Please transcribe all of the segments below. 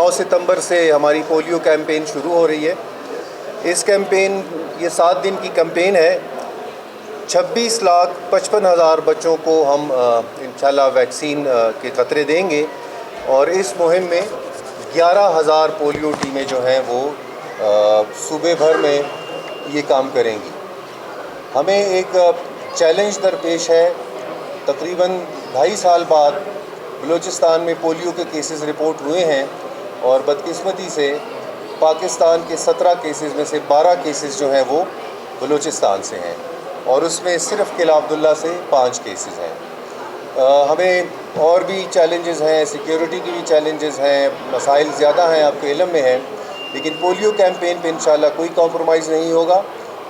9 सितंबर से हमारी polio campaign शुरू हो रही है। इस कैंपेन ये 7 दिन की कैंपेन है। 26,55,000 बच्चों को हम इंशाल्लाह वैक्सीन के क़तरे देंगे और इस मुहिम में 11,000 पोलियो टीमें जो हैं वो सूबे भर में ये काम करेंगी। हमें एक चैलेंज दरपेश है। तकरीबन 2.5 साल बाद बलूचिस्तान में पोलियो के केसेस रिपोर्ट हुए हैं और बदकिस्मती से पाकिस्तान के 17 केसेस में से 12 केसेस जो हैं वो बलूचिस्तान से हैं और उसमें सिर्फ किला अब्दुल्ला से 5 केसेस हैं। हमें और भी चैलेंजेस हैं, सिक्योरिटी की भी चैलेंजेस हैं, मसाइल ज़्यादा हैं, आपके इल्म में हैं, लेकिन पोलियो कैंपेन पे इंशाल्लाह कोई कॉम्प्रोमाइज़ नहीं होगा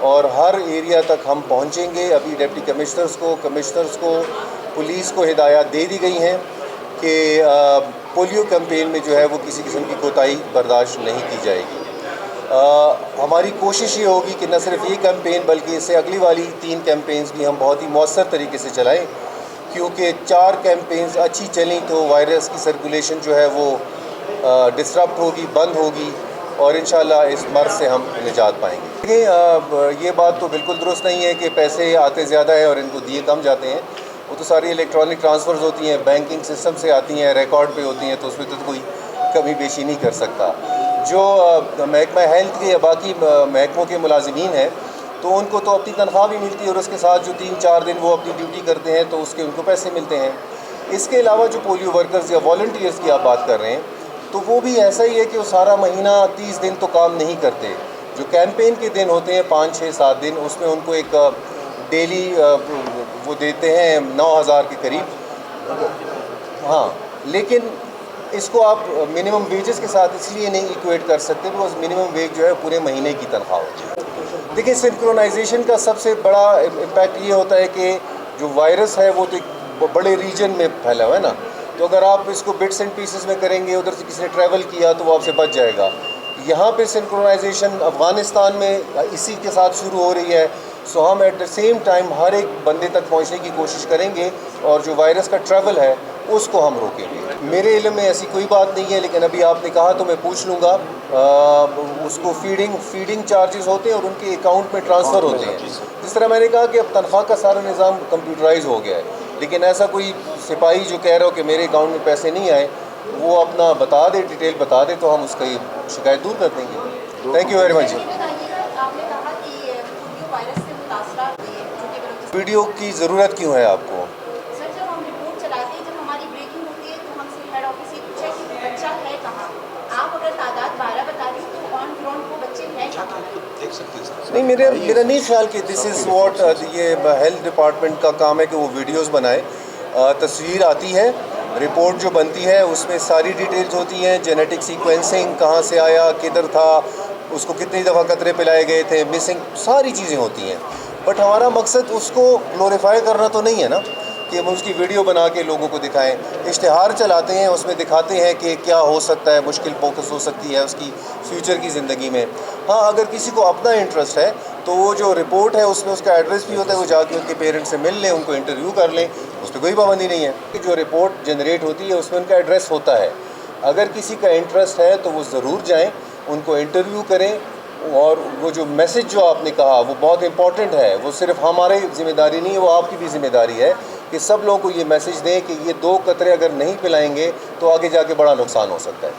और हर एरिया तक हम पहुंचेंगे। अभी डिप्टी कमिश्नर्स को पुलिस को हिदायत दे दी गई हैं कि पोलियो कैंपेन में जो है वो किसी किस्म की कोताही बर्दाश्त नहीं की जाएगी। हमारी कोशिश ये होगी कि न सिर्फ ये कैंपेन बल्कि इससे अगली वाली 3 कैंपेन्स भी हम बहुत ही मौसर तरीके से चलाएं, क्योंकि 4 कैंपेन्स अच्छी चलें तो वायरस की सर्कुलेशन जो है वो डिसरप्ट होगी, बंद होगी और इंशाल्लाह इस मर्ज़ से हम निजात पाएंगे। देखिए, ये बात तो बिल्कुल दुरुस्त नहीं है कि पैसे आते ज़्यादा है और इनको दिए कम जाते हैं। वो तो सारी इलेक्ट्रॉनिक ट्रांसफ़र्स होती हैं, बैंकिंग सिस्टम से आती हैं, रिकॉर्ड पे होती हैं, तो उसमें तो कोई कमी पेशी नहीं कर सकता। जो महकमा हेल्थ के या बाकी महकमों के मुलाजिमीन हैं तो उनको तो अपनी तनख्वाह भी मिलती है और उसके साथ जो 3-4 दिन वो अपनी ड्यूटी करते हैं तो उसके उनको पैसे मिलते हैं। इसके अलावा जो पोलियो वर्कर्स या वॉलंटियर्स की आप बात कर रहे हैं तो वो भी ऐसा ही है कि वो सारा महीना 30 दिन तो काम नहीं करते। जो कैंपेन के दिन होते हैं 5, 6, 7 दिन, उसमें उनको एक डेली वो देते हैं 9,000 के करीब। हाँ, लेकिन इसको आप मिनिमम वेजेस के साथ इसलिए नहीं इक्वेट कर सकते बिकॉज मिनिमम वेज जो है पूरे महीने की तनख्वाह होती है। देखिए, सिंक्रोनाइजेशन का सबसे बड़ा इम्पैक्ट ये होता है कि जो वायरस है वो तो एक बड़े रीजन में फैला हुआ है ना, तो अगर आप इसको बिट्स एंड पीसेस में करेंगे, उधर से किसी ने ट्रैवल किया तो वो आपसे बच जाएगा। यहाँ पे सिंक्रोनाइजेशन अफ़गानिस्तान में इसी के साथ शुरू हो रही है। सो हम एट द सेम टाइम हर एक बंदे तक पहुँचने की कोशिश करेंगे और जो वायरस का ट्रैवल है उसको हम रोकेंगे। मेरे इल्म में ऐसी कोई बात नहीं है, लेकिन अभी आपने कहा तो मैं पूछ लूँगा। उसको फीडिंग चार्जेस होते हैं और उनके अकाउंट में ट्रांसफ़र होते हैं। जिस तरह मैंने कहा कि अब तनख्वाह का सारा निज़ाम कंप्यूटराइज हो गया है, लेकिन ऐसा कोई सिपाही जो कह रहा हो कि मेरे अकाउंट में पैसे नहीं आए, वो अपना बता दे, डिटेल बता दे तो हम उसकी शिकायत दूर कर देंगे। Thank you very much. Video की ज़रूरत क्यों है आपको? सर, जब हम रिपोर्ट चलाते हैं, जब हमारी ब्रेकिंग होती है तो हमसे हेड ऑफिस से पूछा कि बच्चा है कहाँ। आप अगर तादाद 12 बता रही तो ऑन ग्राउंड वो बच्चे हैं कहाँ? देख सकते हैं। नहीं, मेरा नहीं ख्याल कि दिस इज़ व्हाट ये हेल्थ डिपार्टमेंट का काम है कि वो वीडियोज़ बनाए। तस्वीर आती है, रिपोर्ट जो बनती है उसमें सारी डिटेल्स होती हैं, जेनेटिक सीक्वेंसिंग, कहाँ से आया, किधर था, उसको कितनी दफ़ा कतरे पिलाए गए थे, मिसिंग, सारी चीज़ें होती हैं। बट हमारा मकसद उसको ग्लोरीफाई करना तो नहीं है ना कि हम उसकी वीडियो बना के लोगों को दिखाएं। इश्तिहार चलाते हैं, उसमें दिखाते हैं कि क्या हो सकता है, मुश्किल फोकस हो सकती है उसकी फ्यूचर की ज़िंदगी में। हाँ, अगर किसी को अपना इंटरेस्ट है तो वो जो रिपोर्ट है उसमें उसका एड्रेस भी होता है, वो जाके उनके पेरेंट्स से मिल लें, उनको इंटरव्यू कर लें, उस पर कोई पाबंदी नहीं है। कि जो रिपोर्ट जनरेट होती है उसमें उनका एड्रेस होता है। अगर किसी का इंटरेस्ट है तो वो ज़रूर जाएँ, उनको इंटरव्यू करें और वो जो मैसेज जो आपने कहा वो बहुत इंपॉर्टेंट है। वो सिर्फ हमारी ज़िम्मेदारी नहीं है, वो आपकी भी ज़िम्मेदारी है कि सब लोगों को ये मैसेज दें कि ये 2 कतरे अगर नहीं पिलाएंगे तो आगे जाके बड़ा नुकसान हो सकता है।